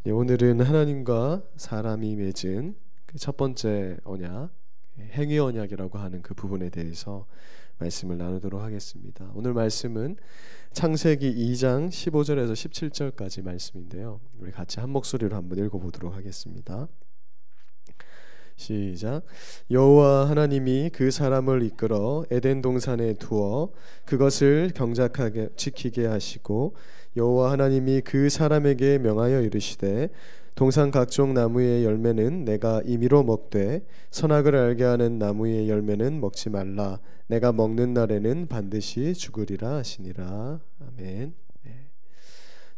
예, 오늘은 하나님과 사람이 맺은 그 첫 번째 언약, 행위 언약이라고 하는 그 부분에 대해서 말씀을 나누도록 하겠습니다. 오늘 말씀은 창세기 2장 15절에서 17절까지 말씀인데요. 우리 같이 한 목소리로 한번 읽어보도록 하겠습니다. 시작. 여호와 하나님이 그 사람을 이끌어 에덴 동산에 두어 그것을 경작하게 지키게 하시고, 여호와 하나님이 그 사람에게 명하여 이르시되, 동산 각종 나무의 열매는 내가 임의로 먹되 선악을 알게 하는 나무의 열매는 먹지 말라. 내가 먹는 날에는 반드시 죽으리라 하시니라. 아멘. 네.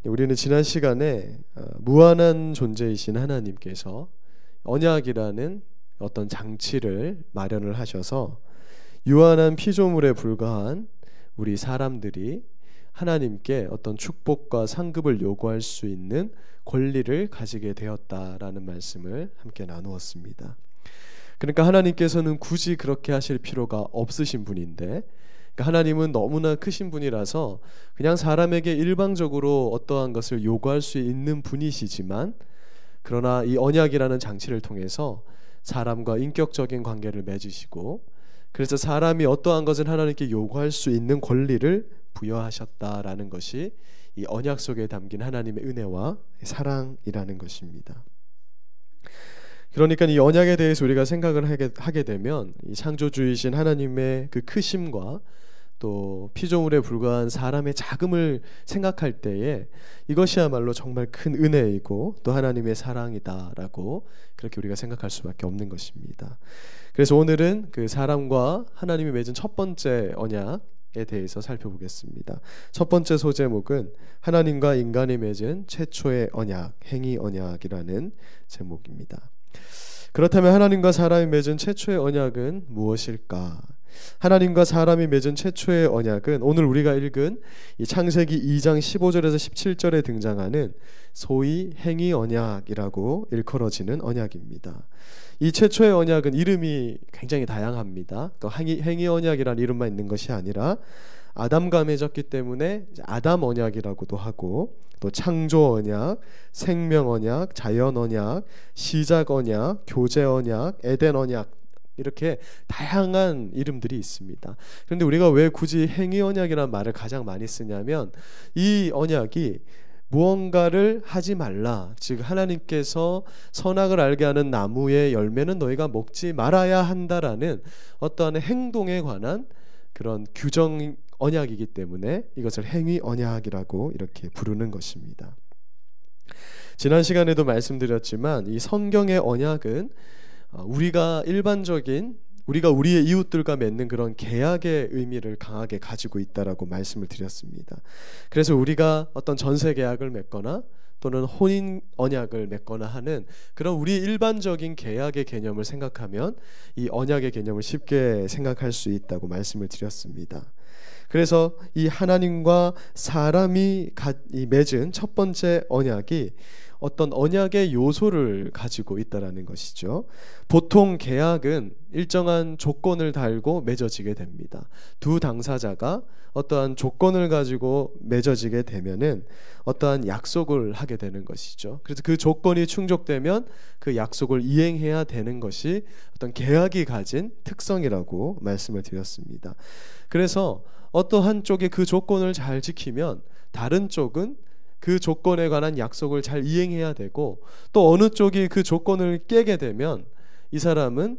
우리는 지난 시간에 무한한 존재이신 하나님께서 언약이라는 어떤 장치를 마련을 하셔서 유한한 피조물에 불과한 우리 사람들이 하나님께 어떤 축복과 상급을 요구할 수 있는 권리를 가지게 되었다라는 말씀을 함께 나누었습니다. 그러니까 하나님께서는 굳이 그렇게 하실 필요가 없으신 분인데, 그러니까 하나님은 너무나 크신 분이라서 그냥 사람에게 일방적으로 어떠한 것을 요구할 수 있는 분이시지만, 그러나 이 언약이라는 장치를 통해서 사람과 인격적인 관계를 맺으시고, 그래서 사람이 어떠한 것을 하나님께 요구할 수 있는 권리를 부여하셨다라는 것이 이 언약 속에 담긴 하나님의 은혜와 사랑이라는 것입니다. 그러니까 이 언약에 대해서 우리가 생각을 하게 되면 이 창조주이신 하나님의 그 크심과 또 피조물에 불과한 사람의 작음을 생각할 때에 이것이야말로 정말 큰 은혜이고 또 하나님의 사랑이다라고 그렇게 우리가 생각할 수밖에 없는 것입니다. 그래서 오늘은 그 사람과 하나님이 맺은 첫 번째 언약에 대해서 살펴보겠습니다. 첫 번째 소제목은 하나님과 인간이 맺은 최초의 언약, 행위 언약이라는 제목입니다. 그렇다면 하나님과 사람이 맺은 최초의 언약은 무엇일까? 하나님과 사람이 맺은 최초의 언약은 오늘 우리가 읽은 이 창세기 2장 15절에서 17절에 등장하는 소위 행위 언약이라고 일컬어지는 언약입니다. 이 최초의 언약은 이름이 굉장히 다양합니다. 또 행위 언약이라는 이름만 있는 것이 아니라 아담과 맺었기 때문에 아담 언약이라고도 하고, 또 창조 언약, 생명 언약, 자연 언약, 시작 언약, 교제 언약, 에덴 언약, 이렇게 다양한 이름들이 있습니다. 그런데 우리가 왜 굳이 행위 언약이라는 말을 가장 많이 쓰냐면, 이 언약이 무언가를 하지 말라, 즉 하나님께서 선악을 알게 하는 나무의 열매는 너희가 먹지 말아야 한다라는 어떠한 행동에 관한 그런 규정 언약이기 때문에 이것을 행위 언약이라고 이렇게 부르는 것입니다. 지난 시간에도 말씀드렸지만 이 성경의 언약은 우리가 우리의 이웃들과 맺는 그런 계약의 의미를 강하게 가지고 있다라고 말씀을 드렸습니다. 그래서 우리가 어떤 전세 계약을 맺거나 또는 혼인 언약을 맺거나 하는 그런 우리 일반적인 계약의 개념을 생각하면 이 언약의 개념을 쉽게 생각할 수 있다고 말씀을 드렸습니다. 그래서 이 하나님과 사람이 맺은 첫 번째 언약이 어떤 언약의 요소를 가지고 있다라는 것이죠. 보통 계약은 일정한 조건을 달고 맺어지게 됩니다. 두 당사자가 어떠한 조건을 가지고 맺어지게 되면은 어떠한 약속을 하게 되는 것이죠. 그래서 그 조건이 충족되면 그 약속을 이행해야 되는 것이 어떤 계약이 가진 특성이라고 말씀을 드렸습니다. 그래서 어떠한 쪽이 그 조건을 잘 지키면 다른 쪽은 그 조건에 관한 약속을 잘 이행해야 되고, 또 어느 쪽이 그 조건을 깨게 되면 이 사람은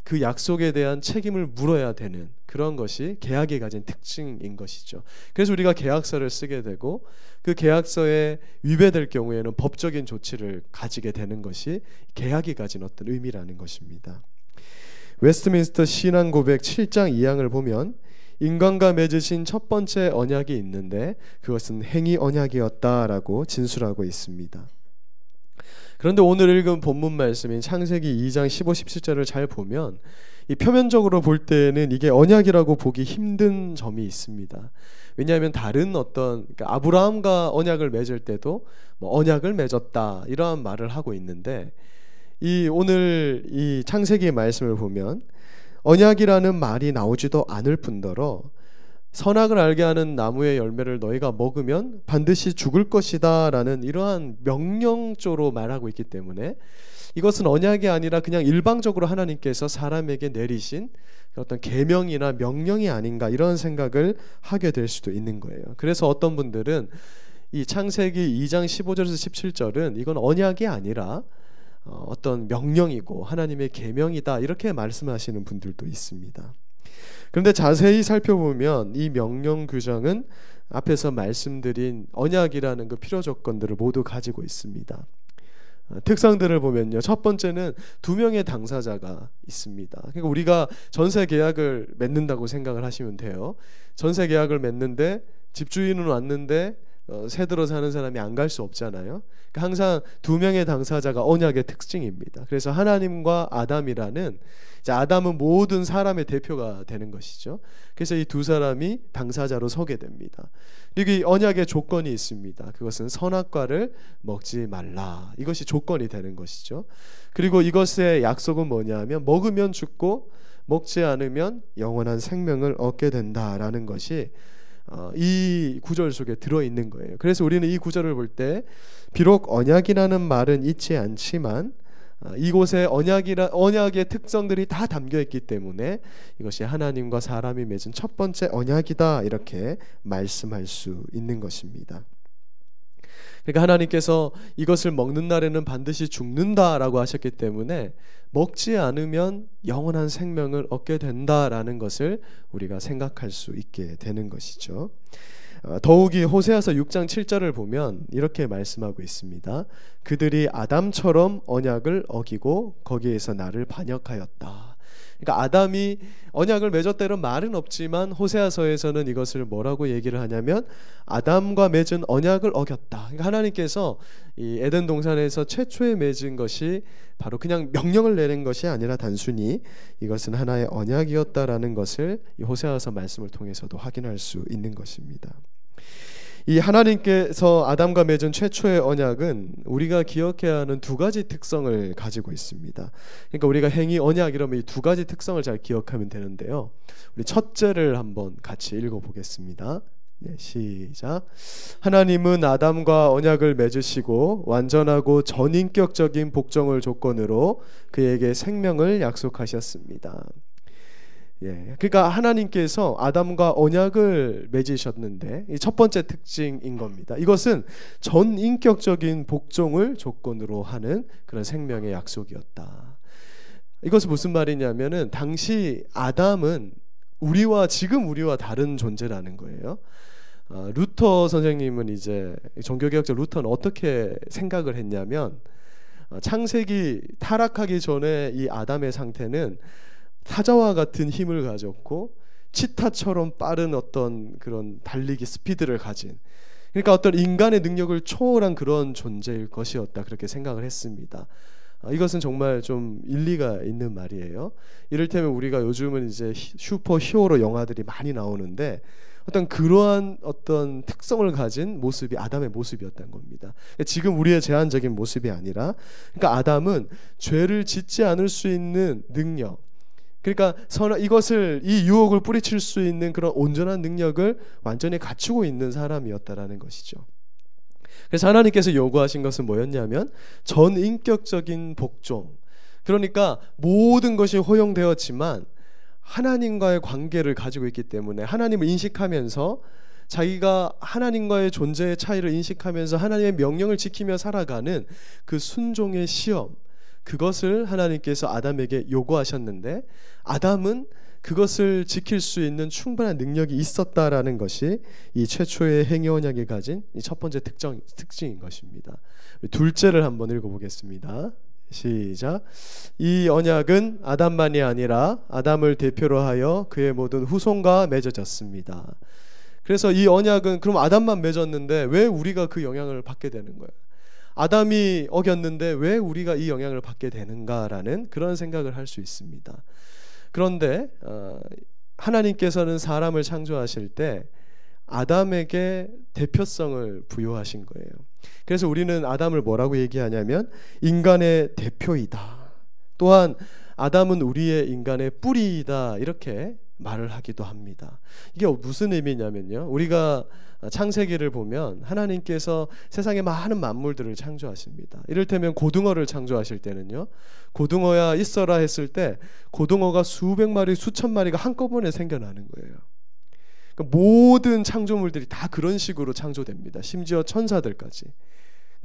그 약속에 대한 책임을 물어야 되는 그런 것이 계약이 가진 특징인 것이죠. 그래서 우리가 계약서를 쓰게 되고, 그 계약서에 위배될 경우에는 법적인 조치를 가지게 되는 것이 계약이 가진 어떤 의미라는 것입니다. 웨스트민스터 신앙 고백 7장 2항을 보면 인간과 맺으신 첫 번째 언약이 있는데 그것은 행위 언약이었다라고 진술하고 있습니다. 그런데 오늘 읽은 본문 말씀인 창세기 2장 15, 17절을 잘 보면 이 표면적으로 볼 때는 이게 언약이라고 보기 힘든 점이 있습니다. 왜냐하면 다른 그러니까 아브라함과 언약을 맺을 때도 뭐 언약을 맺었다 이러한 말을 하고 있는데, 오늘 이 창세기의 말씀을 보면 언약이라는 말이 나오지도 않을 뿐더러 선악을 알게 하는 나무의 열매를 너희가 먹으면 반드시 죽을 것이다 라는 이러한 명령조로 말하고 있기 때문에 이것은 언약이 아니라 그냥 일방적으로 하나님께서 사람에게 내리신 어떤 계명이나 명령이 아닌가 이런 생각을 하게 될 수도 있는 거예요. 그래서 어떤 분들은 이 창세기 2장 15절에서 17절은 이건 언약이 아니라 어떤 명령이고 하나님의 계명이다 이렇게 말씀하시는 분들도 있습니다. 그런데 자세히 살펴보면 이 명령 규정은 앞에서 말씀드린 언약이라는 그 필요 조건들을 모두 가지고 있습니다. 특성들을 보면요, 첫 번째는 두 명의 당사자가 있습니다. 그러니까 우리가 전세 계약을 맺는다고 생각을 하시면 돼요. 전세 계약을 맺는데 집주인은 왔는데 새 들어 사는 사람이 안 갈 수 없잖아요. 그러니까 항상 두 명의 당사자가 언약의 특징입니다. 그래서 하나님과 아담이라는, 이제 아담은 모든 사람의 대표가 되는 것이죠. 그래서 이 두 사람이 당사자로 서게 됩니다. 그리고 이 언약의 조건이 있습니다. 그것은 선악과를 먹지 말라, 이것이 조건이 되는 것이죠. 그리고 이것의 약속은 뭐냐면 먹으면 죽고 먹지 않으면 영원한 생명을 얻게 된다라는 것이 이 구절 속에 들어있는 거예요. 그래서 우리는 이 구절을 볼 때 비록 언약이라는 말은 있지 않지만 이곳에 언약의 특성들이 다 담겨있기 때문에 이것이 하나님과 사람이 맺은 첫 번째 언약이다 이렇게 말씀할 수 있는 것입니다. 그러니까 하나님께서 이것을 먹는 날에는 반드시 죽는다라고 하셨기 때문에 먹지 않으면 영원한 생명을 얻게 된다라는 것을 우리가 생각할 수 있게 되는 것이죠. 더욱이 호세아서 6장 7절을 보면 이렇게 말씀하고 있습니다. 그들이 아담처럼 언약을 어기고 거기에서 나를 반역하였다. 그러니까 아담이 언약을 맺었다는 말은 없지만 호세아서에서는 이것을 뭐라고 얘기를 하냐면 아담과 맺은 언약을 어겼다. 그러니까 하나님께서 이 에덴 동산에서 최초에 맺은 것이 바로 그냥 명령을 내린 것이 아니라 단순히 이것은 하나의 언약이었다라는 것을 이 호세아서 말씀을 통해서도 확인할 수 있는 것입니다. 이 하나님께서 아담과 맺은 최초의 언약은 우리가 기억해야 하는 두 가지 특성을 가지고 있습니다. 그러니까 우리가 행위 언약 이러면 이 두 가지 특성을 잘 기억하면 되는데요. 우리 첫째를 한번 같이 읽어보겠습니다. 네, 시작. 하나님은 아담과 언약을 맺으시고 완전하고 전인격적인 복종을 조건으로 그에게 생명을 약속하셨습니다. 예, 그러니까 하나님께서 아담과 언약을 맺으셨는데 이 첫 번째 특징인 겁니다. 이것은 전인격적인 복종을 조건으로 하는 그런 생명의 약속이었다. 이것은 무슨 말이냐면은 당시 아담은 지금 우리와 다른 존재라는 거예요. 루터 선생님은 이제 종교개혁자 루터는 어떻게 생각을 했냐면 창세기 타락하기 전에 이 아담의 상태는 사자와 같은 힘을 가졌고 치타처럼 빠른 어떤 그런 달리기 스피드를 가진, 그러니까 어떤 인간의 능력을 초월한 그런 존재일 것이었다 그렇게 생각을 했습니다. 이것은 정말 좀 일리가 있는 말이에요. 이를테면 우리가 요즘은 이제 슈퍼 히어로 영화들이 많이 나오는데 어떤 그러한 어떤 특성을 가진 모습이 아담의 모습이었다는 겁니다. 지금 우리의 제한적인 모습이 아니라, 그러니까 아담은 죄를 짓지 않을 수 있는 능력, 그러니까 이 유혹을 뿌리칠 수 있는 그런 온전한 능력을 완전히 갖추고 있는 사람이었다라는 것이죠. 그래서 하나님께서 요구하신 것은 뭐였냐면 전인격적인 복종. 그러니까 모든 것이 허용되었지만 하나님과의 관계를 가지고 있기 때문에 하나님을 인식하면서 자기가 하나님과의 존재의 차이를 인식하면서 하나님의 명령을 지키며 살아가는 그 순종의 시험, 그것을 하나님께서 아담에게 요구하셨는데 아담은 그것을 지킬 수 있는 충분한 능력이 있었다라는 것이 이 최초의 행위 언약이 가진 이 첫 번째 특징인 것입니다. 둘째를 한번 읽어보겠습니다. 시작. 이 언약은 아담만이 아니라 아담을 대표로 하여 그의 모든 후손과 맺어졌습니다. 그래서 이 언약은 그럼 아담만 맺었는데 왜 우리가 그 영향을 받게 되는 거예요? 아담이 어겼는데 왜 우리가 이 영향을 받게 되는가라는 그런 생각을 할 수 있습니다. 그런데 하나님께서는 사람을 창조하실 때 아담에게 대표성을 부여하신 거예요. 그래서 우리는 아담을 뭐라고 얘기하냐면 인간의 대표이다. 또한 아담은 우리의 인간의 뿌리이다. 이렇게 말을 하기도 합니다. 이게 무슨 의미냐면요, 우리가 창세기를 보면 하나님께서 세상에 많은 만물들을 창조하십니다. 이를테면 고등어를 창조하실 때는요, 고등어야 있어라 했을 때 고등어가 수백 마리 수천 마리가 한꺼번에 생겨나는 거예요. 그러니까 모든 창조물들이 다 그런 식으로 창조됩니다. 심지어 천사들까지.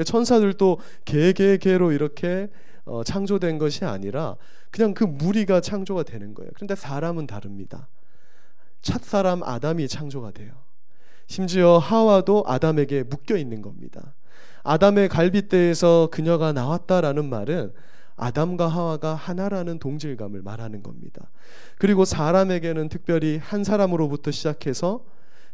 천사들도 개개개로 이렇게 창조된 것이 아니라 그냥 그 무리가 창조가 되는 거예요. 그런데 사람은 다릅니다. 첫사람 아담이 창조가 돼요. 심지어 하와도 아담에게 묶여 있는 겁니다. 아담의 갈빗대에서 그녀가 나왔다라는 말은 아담과 하와가 하나라는 동질감을 말하는 겁니다. 그리고 사람에게는 특별히 한 사람으로부터 시작해서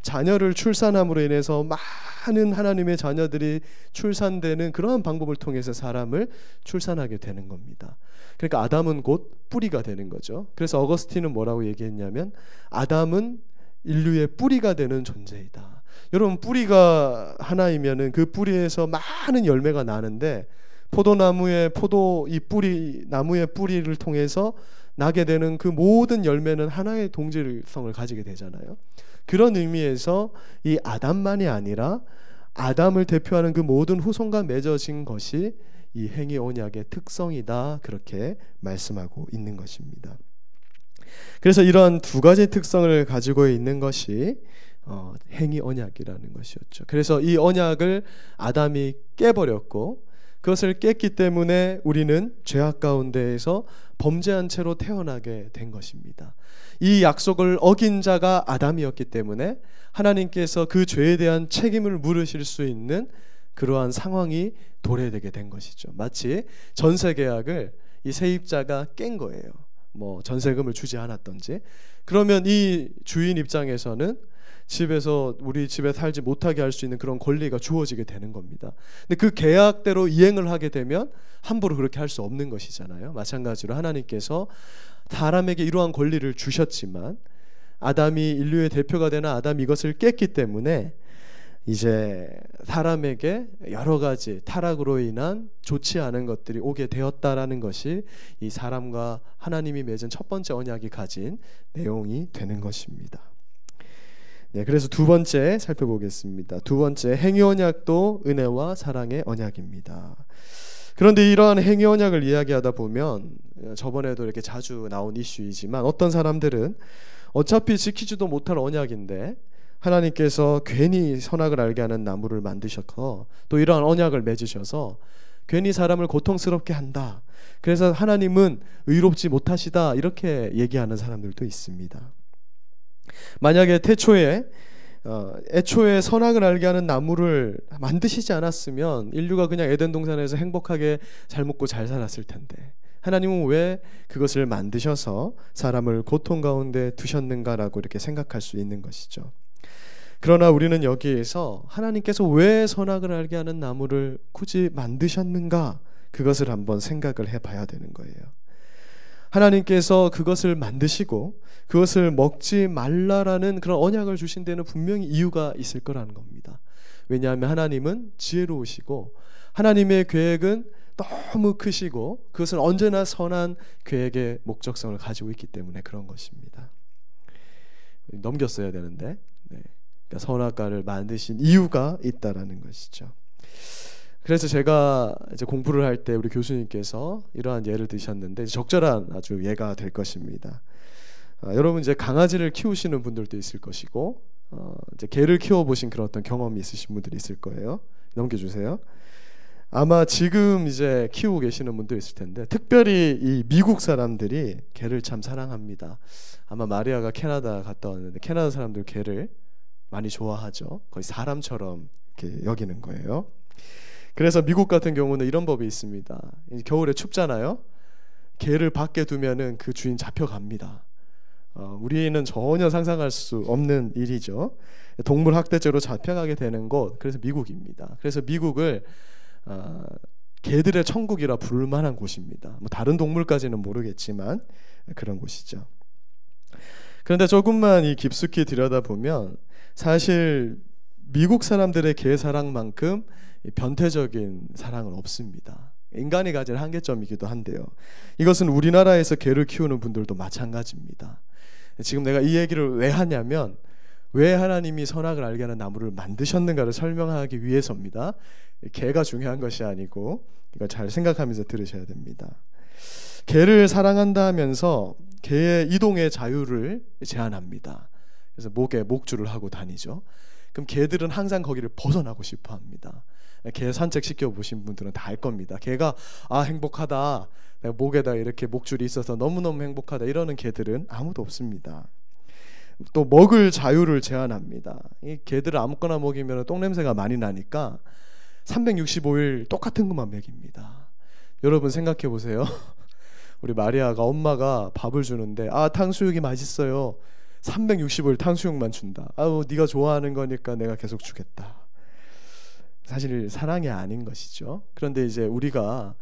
자녀를 출산함으로 인해서 많은 하나님의 자녀들이 출산되는 그러한 방법을 통해서 사람을 출산하게 되는 겁니다. 그러니까 아담은 곧 뿌리가 되는 거죠. 그래서 어거스틴은 뭐라고 얘기했냐면 아담은 인류의 뿌리가 되는 존재이다. 여러분, 뿌리가 하나이면은 그 뿌리에서 많은 열매가 나는데 포도나무의 이 뿌리, 나무의 뿌리를 통해서 나게 되는 그 모든 열매는 하나의 동질성을 가지게 되잖아요. 그런 의미에서 이 아담만이 아니라 아담을 대표하는 그 모든 후손과 맺어진 것이 이 행위 언약의 특성이다, 그렇게 말씀하고 있는 것입니다. 그래서 이러한 두 가지 특성을 가지고 있는 것이 행위 언약이라는 것이었죠. 그래서 이 언약을 아담이 깨버렸고 그것을 깼기 때문에 우리는 죄악 가운데에서 범죄한 채로 태어나게 된 것입니다. 이 약속을 어긴 자가 아담이었기 때문에 하나님께서 그 죄에 대한 책임을 물으실 수 있는 그러한 상황이 도래되게 된 것이죠. 마치 전세 계약을 이 세입자가 깬 거예요. 뭐 전세금을 주지 않았던지. 그러면 이 주인 입장에서는 집에서 우리 집에 살지 못하게 할 수 있는 그런 권리가 주어지게 되는 겁니다. 근데 그 계약대로 이행을 하게 되면 함부로 그렇게 할 수 없는 것이잖아요. 마찬가지로 하나님께서 사람에게 이러한 권리를 주셨지만 아담이 인류의 대표가 되는 아담이 이것을 깼기 때문에 이제 사람에게 여러 가지 타락으로 인한 좋지 않은 것들이 오게 되었다라는 것이 이 사람과 하나님이 맺은 첫 번째 언약이 가진 내용이 되는 것입니다. 네, 그래서 두 번째 살펴보겠습니다. 두 번째, 행위 언약도 은혜와 사랑의 언약입니다. 그런데 이러한 행위 언약을 이야기하다 보면 저번에도 이렇게 자주 나온 이슈이지만 어떤 사람들은 어차피 지키지도 못할 언약인데 하나님께서 괜히 선악을 알게 하는 나무를 만드셔서 또 이러한 언약을 맺으셔서 괜히 사람을 고통스럽게 한다. 그래서 하나님은 의롭지 못하시다, 이렇게 얘기하는 사람들도 있습니다. 만약에 애초에 선악을 알게 하는 나무를 만드시지 않았으면 인류가 그냥 에덴 동산에서 행복하게 잘 먹고 잘 살았을 텐데 하나님은 왜 그것을 만드셔서 사람을 고통 가운데 두셨는가라고 이렇게 생각할 수 있는 것이죠. 그러나 우리는 여기에서 하나님께서 왜 선악을 알게 하는 나무를 굳이 만드셨는가, 그것을 한번 생각을 해봐야 되는 거예요. 하나님께서 그것을 만드시고 그것을 먹지 말라라는 그런 언약을 주신 데는 분명히 이유가 있을 거라는 겁니다. 왜냐하면 하나님은 지혜로우시고 하나님의 계획은 너무 크시고 그것은 언제나 선한 계획의 목적성을 가지고 있기 때문에 그런 것입니다. 넘겼어야 되는데, 네. 그러니까 선악과를 만드신 이유가 있다라는 것이죠. 그래서 제가 이제 공부를 할 때 우리 교수님께서 이러한 예를 드셨는데 적절한 아주 예가 될 것입니다. 여러분 이제 강아지를 키우시는 분들도 있을 것이고 이제 개를 키워보신 그런 어떤 경험이 있으신 분들이 있을 거예요. 넘겨주세요. 아마 지금 이제 키우고 계시는 분도 있을 텐데 특별히 이 미국 사람들이 개를 참 사랑합니다. 아마 마리아가 캐나다 갔다 왔는데 캐나다 사람들 개를 많이 좋아하죠. 거의 사람처럼 이렇게 여기는 거예요. 그래서 미국 같은 경우는 이런 법이 있습니다. 겨울에 춥잖아요. 개를 밖에 두면은 그 주인 잡혀갑니다. 우리는 전혀 상상할 수 없는 일이죠. 동물 학대죄로 잡혀가게 되는 곳, 그래서 미국입니다. 그래서 미국을 개들의 천국이라 부를 만한 곳입니다. 뭐 다른 동물까지는 모르겠지만 그런 곳이죠. 그런데 조금만 이 깊숙이 들여다보면 사실 미국 사람들의 개 사랑만큼 변태적인 사랑은 없습니다. 인간이 가진 한계점이기도 한데요. 이것은 우리나라에서 개를 키우는 분들도 마찬가지입니다. 지금 내가 이 얘기를 왜 하냐면 왜 하나님이 선악을 알게 하는 나무를 만드셨는가를 설명하기 위해서입니다. 개가 중요한 것이 아니고 이거 잘 생각하면서 들으셔야 됩니다. 개를 사랑한다 하면서 개의 이동의 자유를 제한합니다. 그래서 목에 목줄을 하고 다니죠. 그럼 개들은 항상 거기를 벗어나고 싶어 합니다. 개 산책시켜 보신 분들은 다 알 겁니다. 개가 행복하다, 내가 목에다 이렇게 목줄이 있어서 너무너무 행복하다 이러는 개들은 아무도 없습니다. 또 먹을 자유를 제한합니다. 이 개들을 아무거나 먹이면 똥냄새가 많이 나니까 365일 똑같은 것만 먹입니다. 여러분 생각해 보세요. 우리 마리아가 엄마가 밥을 주는데 탕수육이 맛있어요. 365일 탕수육만 준다. 네가 좋아하는 거니까 내가 계속 주겠다. 사실 사랑이 아닌 것이죠. 그런데 이제 우리가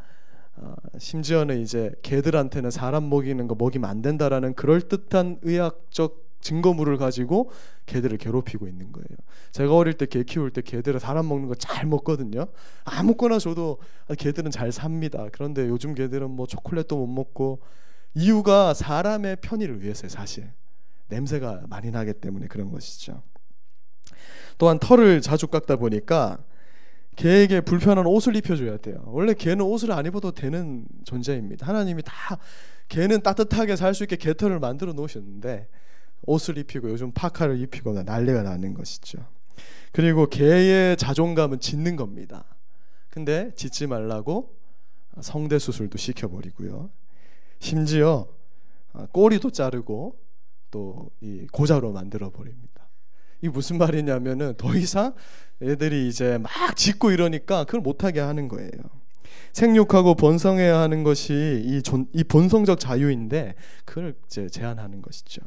심지어는 이제 개들한테는 사람 먹이는 거 먹이면 안 된다라는 그럴듯한 의학적 증거물을 가지고 개들을 괴롭히고 있는 거예요. 제가 어릴 때 개 키울 때 개들은 사람 먹는 거 잘 먹거든요. 아무거나 줘도 개들은 잘 삽니다. 그런데 요즘 개들은 뭐 초콜릿도 못 먹고, 이유가 사람의 편의를 위해서요. 사실 냄새가 많이 나기 때문에 그런 것이죠. 또한 털을 자주 깎다 보니까 개에게 불편한 옷을 입혀줘야 돼요. 원래 개는 옷을 안 입어도 되는 존재입니다. 하나님이 다 개는 따뜻하게 살 수 있게 개털을 만들어 놓으셨는데 옷을 입히고 요즘 파카를 입히거나 난리가 나는 것이죠. 그리고 개의 자존감은 짖는 겁니다. 근데 짖지 말라고 성대 수술도 시켜버리고요. 심지어 꼬리도 자르고 또 이 고자로 만들어 버립니다. 이게 무슨 말이냐면은 더 이상 애들이 이제 막 짖고 이러니까 그걸 못하게 하는 거예요. 생육하고 번성해야 하는 것이 이 본성적 자유인데 그걸 이제 제한하는 것이죠.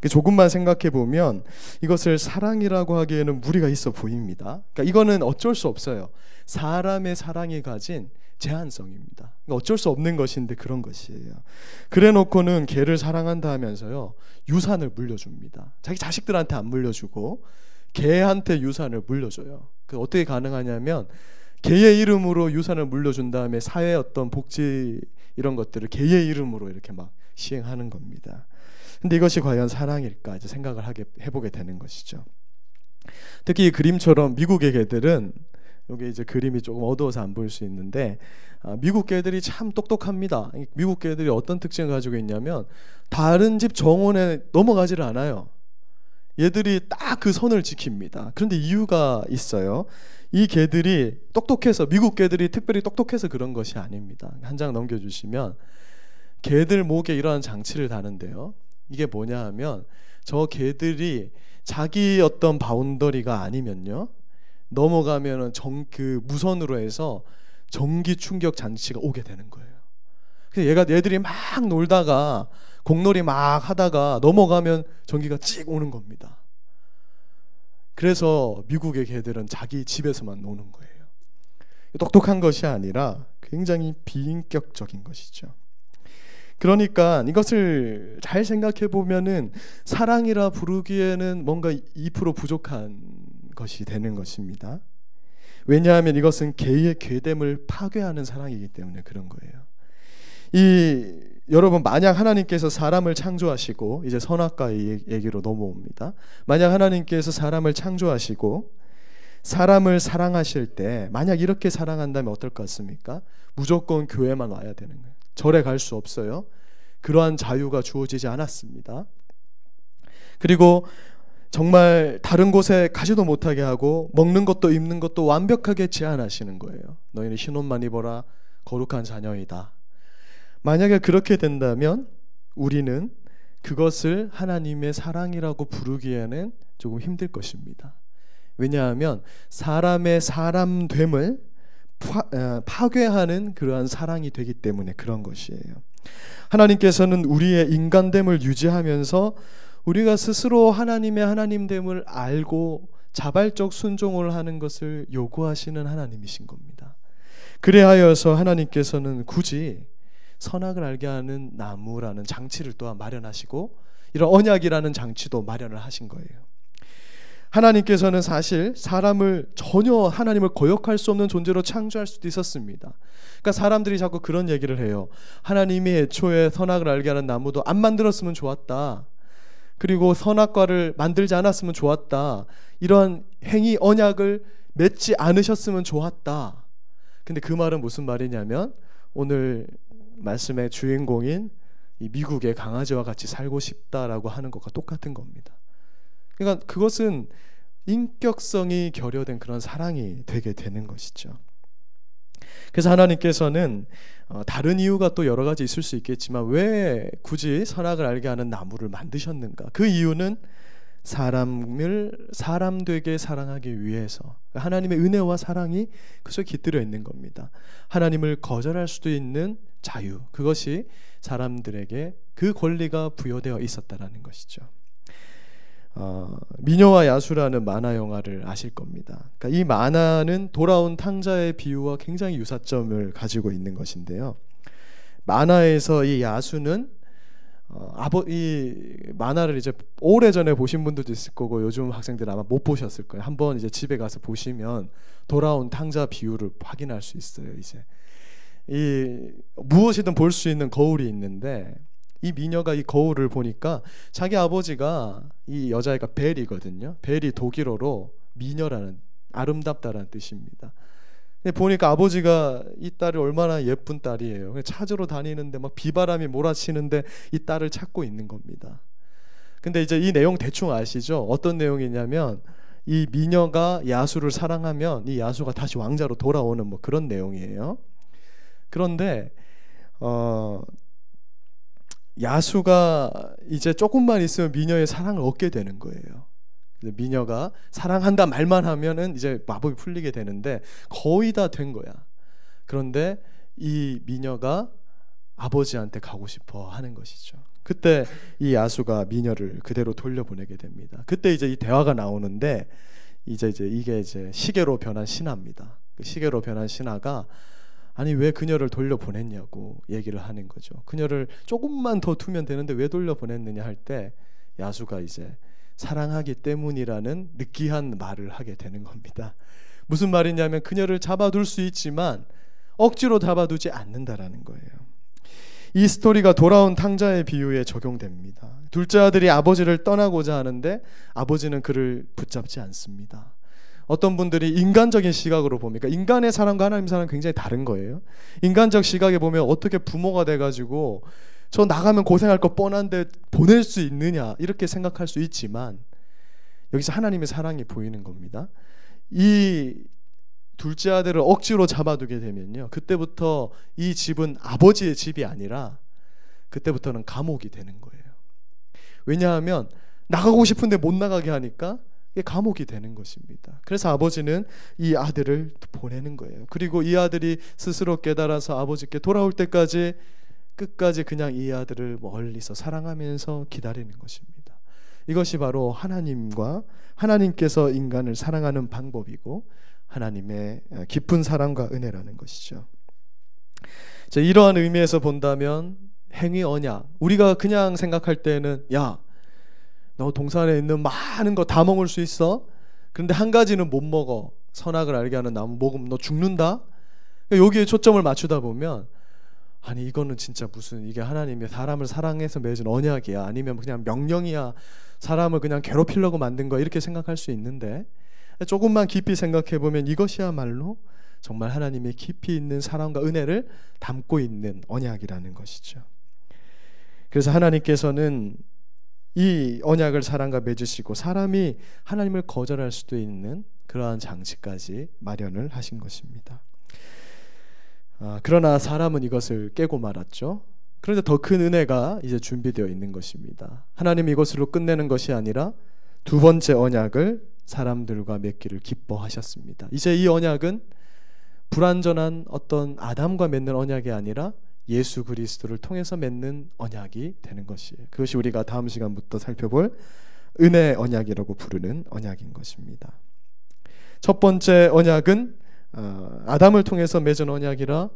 조금만 생각해 보면 이것을 사랑이라고 하기에는 무리가 있어 보입니다. 그러니까 이거는 어쩔 수 없어요. 사람의 사랑이 가진 제한성입니다. 그러니까 어쩔 수 없는 것인데 그런 것이에요. 그래 놓고는 개를 사랑한다 하면서요, 유산을 물려줍니다. 자기 자식들한테 안 물려주고 개한테 유산을 물려줘요. 그 어떻게 가능하냐면 개의 이름으로 유산을 물려준 다음에 사회 어떤 복지 이런 것들을 개의 이름으로 이렇게 막 시행하는 겁니다. 근데 이것이 과연 사랑일까 이제 생각을 해보게 되는 것이죠. 특히 이 그림처럼 미국의 개들은, 여기 이제 그림이 조금 어두워서 안 보일 수 있는데 미국 개들이 참 똑똑합니다. 미국 개들이 어떤 특징을 가지고 있냐면 다른 집 정원에 넘어가지를 않아요. 얘들이 딱 그 선을 지킵니다. 그런데 이유가 있어요. 이 개들이 똑똑해서, 미국 개들이 특별히 똑똑해서 그런 것이 아닙니다. 한 장 넘겨주시면 개들 목에 이러한 장치를 다는데요. 이게 뭐냐 하면 저 개들이 자기 어떤 바운더리가 아니면요, 넘어가면은 그 무선으로 해서 전기 충격 장치가 오게 되는 거예요. 그래서 얘들이 막 놀다가 공놀이 막 하다가 넘어가면 전기가 찍 오는 겁니다. 그래서 미국의 개들은 자기 집에서만 노는 거예요. 똑똑한 것이 아니라 굉장히 비인격적인 것이죠. 그러니까 이것을 잘 생각해 보면은 사랑이라 부르기에는 뭔가 2% 부족한 것이 되는 것입니다. 왜냐하면 이것은 개의 괴됨을 파괴하는 사랑이기 때문에 그런 거예요. 여러분, 만약 하나님께서 사람을 창조하시고, 이제 선악과의 얘기로 넘어옵니다. 만약 하나님께서 사람을 창조하시고 사람을 사랑하실 때 만약 이렇게 사랑한다면 어떨 것 같습니까? 무조건 교회만 와야 되는 거예요. 절에 갈 수 없어요. 그러한 자유가 주어지지 않았습니다. 그리고 정말 다른 곳에 가지도 못하게 하고 먹는 것도 입는 것도 완벽하게 제한하시는 거예요. 너희는 흰 옷만 입어라, 거룩한 자녀이다. 만약에 그렇게 된다면 우리는 그것을 하나님의 사랑이라고 부르기에는 조금 힘들 것입니다. 왜냐하면 사람의 사람됨을 파괴하는 그러한 사랑이 되기 때문에 그런 것이에요. 하나님께서는 우리의 인간됨을 유지하면서 우리가 스스로 하나님의 하나님됨을 알고 자발적 순종을 하는 것을 요구하시는 하나님이신 겁니다. 그래하여서 하나님께서는 굳이 선악을 알게 하는 나무라는 장치를 또한 마련하시고 이런 언약이라는 장치도 마련을 하신 거예요. 하나님께서는 사실 사람을 전혀 하나님을 거역할 수 없는 존재로 창조할 수도 있었습니다. 그러니까 사람들이 자꾸 그런 얘기를 해요. 하나님이 애초에 선악을 알게 하는 나무도 안 만들었으면 좋았다. 그리고 선악과를 만들지 않았으면 좋았다. 이러한 행위 언약을 맺지 않으셨으면 좋았다. 근데 그 말은 무슨 말이냐면 오늘 말씀의 주인공인 이 미국의 강아지와 같이 살고 싶다라고 하는 것과 똑같은 겁니다. 그러니까 그것은 인격성이 결여된 그런 사랑이 되게 되는 것이죠. 그래서 하나님께서는 다른 이유가 또 여러 가지 있을 수 있겠지만 왜 굳이 선악을 알게 하는 나무를 만드셨는가? 그 이유는 사람을 사람 되게 사랑하기 위해서, 하나님의 은혜와 사랑이 그 속에 깃들여 있는 겁니다. 하나님을 거절할 수도 있는 자유, 그것이 사람들에게 그 권리가 부여되어 있었다라는 것이죠. 미녀와 야수라는 만화 영화를 아실 겁니다. 그러니까 이 만화는 돌아온 탕자의 비유와 굉장히 유사점을 가지고 있는 것인데요. 만화에서 이 야수는 이 만화를 이제 오래전에 보신 분들도 있을 거고 요즘 학생들 아마 못 보셨을 거예요. 한번 이제 집에 가서 보시면 돌아온 탕자 비유를 확인할 수 있어요. 이제 이 무엇이든 볼 수 있는 거울이 있는데 이 미녀가 이 거울을 보니까 자기 아버지가 이 여자애가 벨이거든요. 벨이 독일어로 미녀라는, 아름답다라는 뜻입니다. 보니까 아버지가 이 딸이 얼마나 예쁜 딸이에요. 찾으러 다니는데 막 비바람이 몰아치는데 이 딸을 찾고 있는 겁니다. 근데 이제 이 내용 대충 아시죠? 어떤 내용이냐면 이 미녀가 야수를 사랑하면 이 야수가 다시 왕자로 돌아오는 뭐 그런 내용이에요. 그런데 야수가 이제 조금만 있으면 미녀의 사랑을 얻게 되는 거예요. 미녀가 사랑한다 말만 하면은 이제 마법이 풀리게 되는데 거의 다 된 거야. 그런데 이 미녀가 아버지한테 가고 싶어 하는 것이죠. 그때 이 야수가 미녀를 그대로 돌려보내게 됩니다. 그때 이제 이 대화가 나오는데 이게 이제 시계로 변한 신하입니다. 그 시계로 변한 신하가 아니 왜 그녀를 돌려보냈냐고 얘기를 하는 거죠. 그녀를 조금만 더 두면 되는데 왜 돌려보냈느냐 할 때 야수가 이제 사랑하기 때문이라는 느끼한 말을 하게 되는 겁니다. 무슨 말이냐면 그녀를 잡아둘 수 있지만 억지로 잡아두지 않는다라는 거예요. 이 스토리가 돌아온 탕자의 비유에 적용됩니다. 둘째 아들이 아버지를 떠나고자 하는데 아버지는 그를 붙잡지 않습니다. 어떤 분들이 인간적인 시각으로 봅니까? 인간의 사랑과 하나님의 사랑은 굉장히 다른 거예요. 인간적 시각에 보면 어떻게 부모가 돼가지고 저 나가면 고생할 거 뻔한데 보낼 수 있느냐 이렇게 생각할 수 있지만 여기서 하나님의 사랑이 보이는 겁니다. 이 둘째 아들을 억지로 잡아두게 되면요, 그때부터 이 집은 아버지의 집이 아니라 그때부터는 감옥이 되는 거예요. 왜냐하면 나가고 싶은데 못 나가게 하니까 이게 감옥이 되는 것입니다. 그래서 아버지는 이 아들을 보내는 거예요. 그리고 이 아들이 스스로 깨달아서 아버지께 돌아올 때까지 끝까지 그냥 이 아들을 멀리서 사랑하면서 기다리는 것입니다. 이것이 바로 하나님께서 인간을 사랑하는 방법이고 하나님의 깊은 사랑과 은혜라는 것이죠. 자, 이러한 의미에서 본다면 행위 언약, 우리가 그냥 생각할 때는 야, 너 동산에 있는 많은 거 다 먹을 수 있어? 그런데 한 가지는 못 먹어. 선악을 알게 하는 나무 먹으면 너 죽는다? 여기에 초점을 맞추다 보면 아니 이거는 진짜 무슨 이게 하나님의 사람을 사랑해서 맺은 언약이야, 아니면 그냥 명령이야, 사람을 그냥 괴롭히려고 만든 거야, 이렇게 생각할 수 있는데 조금만 깊이 생각해 보면 이것이야말로 정말 하나님의 깊이 있는 사랑과 은혜를 담고 있는 언약이라는 것이죠. 그래서 하나님께서는 이 언약을 사람과 맺으시고 사람이 하나님을 거절할 수도 있는 그러한 장치까지 마련을 하신 것입니다. 그러나 사람은 이것을 깨고 말았죠. 그런데 더 큰 은혜가 이제 준비되어 있는 것입니다. 하나님이 이것으로 끝내는 것이 아니라 두 번째 언약을 사람들과 맺기를 기뻐하셨습니다. 이제 이 언약은 불완전한 어떤 아담과 맺는 언약이 아니라 예수 그리스도를 통해서 맺는 언약이 되는 것이에요. 그것이 우리가 다음 시간부터 살펴볼 은혜의 언약이라고 부르는 언약인 것입니다. 첫 번째 언약은 아담을 통해서 맺은 언약이라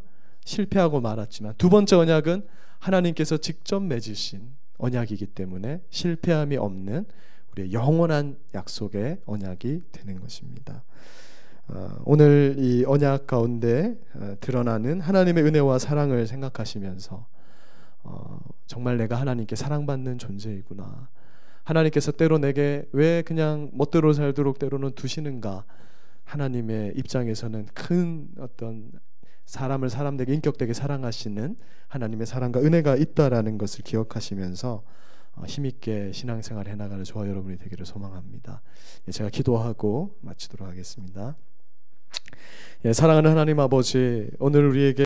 실패하고 말았지만, 두 번째 언약은 하나님께서 직접 맺으신 언약이기 때문에 실패함이 없는 우리의 영원한 약속의 언약이 되는 것입니다. 오늘 이 언약 가운데 드러나는 하나님의 은혜와 사랑을 생각하시면서 정말 내가 하나님께 사랑받는 존재이구나, 하나님께서 때로 내게 왜 그냥 멋대로 살도록 때로는 두시는가? 하나님의 입장에서는 큰 어떤 사람을 사람되게 인격되게 사랑하시는 하나님의 사랑과 은혜가 있다라는 것을 기억하시면서 힘있게 신앙생활 해나가는 저와 여러분이 되기를 소망합니다. 제가 기도하고 마치도록 하겠습니다. 사랑하는 하나님 아버지, 오늘 우리에게